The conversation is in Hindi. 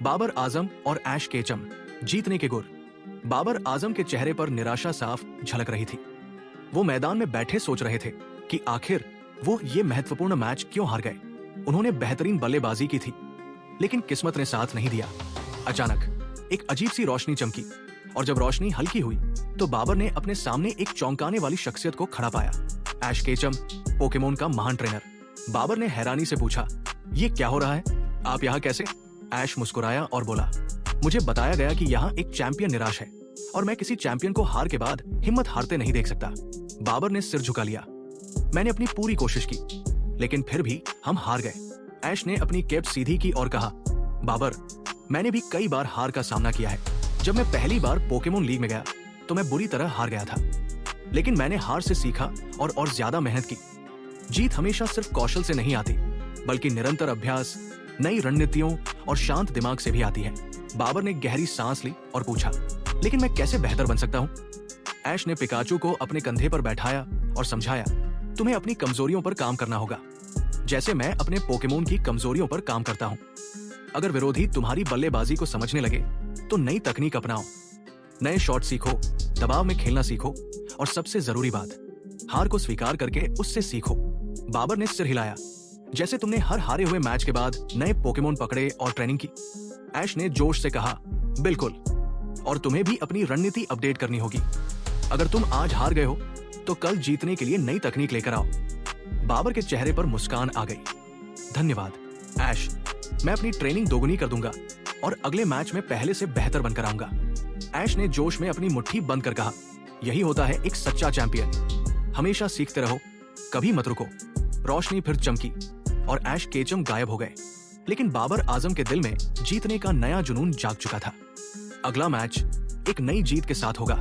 बाबर आजम और ऐश केचम, जीतने के गुर। बाबर आजम के चेहरे पर निराशा साफ झलक रही थी। वो मैदान में बैठे सोच रहे थे कि आखिर वो ये महत्वपूर्ण मैच क्यों हार गए। उन्होंने बेहतरीन बल्लेबाजी की थी, लेकिन किस्मत ने साथ नहीं दिया। अचानक एक अजीब सी रोशनी चमकी, और जब रोशनी हल्की हुई तो बाबर ने अपने सामने एक चौंकाने वाली शख्सियत को खड़ा पाया। ऐश केचम, पोकेमोन का महान ट्रेनर। बाबर ने हैरानी से पूछा, ये क्या हो रहा है? आप यहाँ कैसे? ऐश मुस्कुराया और बोला, मुझे बताया गया कि यहाँ एक चैंपियन निराश है और मैं किसी चैंपियन को हार के बाद हिम्मत हारते नहीं देख सकता। बाबर ने सिर झुका लिया। मैंने अपनी पूरी कोशिश की, लेकिन फिर भी हम हार गए। ऐश ने अपनी कैप सीधी की और कहा, बाबर, मैंने भी कई बार हार का सामना किया है। जब मैं पहली बार पोकेमोन लीग में गया तो मैं बुरी तरह हार गया था, लेकिन मैंने हार से सीखा और ज्यादा मेहनत की। जीत हमेशा सिर्फ कौशल से नहीं आती, बल्कि निरंतर अभ्यास, नई रणनीतियों और शांत दिमाग से भी आती है। बाबर ने गहरी सांस ली और पूछा, लेकिन मैं कैसे बेहतर बन सकता हूँ? ऐश ने पिकाचू को अपने कंधे पर बैठाया और समझाया, तुम्हें अपनी कमजोरियों पर काम करना होगा, जैसे मैं अपने पोकेमोन की कमजोरियों पर काम करता हूँ। अगर विरोधी तुम्हारी बल्लेबाजी को समझने लगे तो नई तकनीक अपनाओ, नए शॉट सीखो, दबाव में खेलना सीखो, और सबसे जरूरी बात, हार को स्वीकार करके उससे सीखो। बाबर ने सिर हिलाया, जैसे तुमने हर हारे हुए मैच के बाद नए पोकेमोन पकड़े और ट्रेनिंग की। ऐश ने जोश से कहा, बिल्कुल, और तुम्हें भी अपनी रणनीति अपडेट करनी होगी। अगर तुम आज हार गए हो तो कल जीतने के लिए नई तकनीक लेकर आओ। बाबर के चेहरे पर मुस्कान आ गई। धन्यवाद ऐश, मैं अपनी ट्रेनिंग दोगुनी कर दूंगा और अगले मैच में पहले से बेहतर बनकर आऊंगा। ऐश ने जोश में अपनी मुट्ठी बंद कर कहा, यही होता है एक सच्चा चैंपियन। हमेशा सीखते रहो, कभी मत रुको। रोशनी फिर चमकी और ऐश केचम गायब हो गए, लेकिन बाबर आजम के दिल में जीतने का नया जुनून जाग चुका था। अगला मैच एक नई जीत के साथ होगा।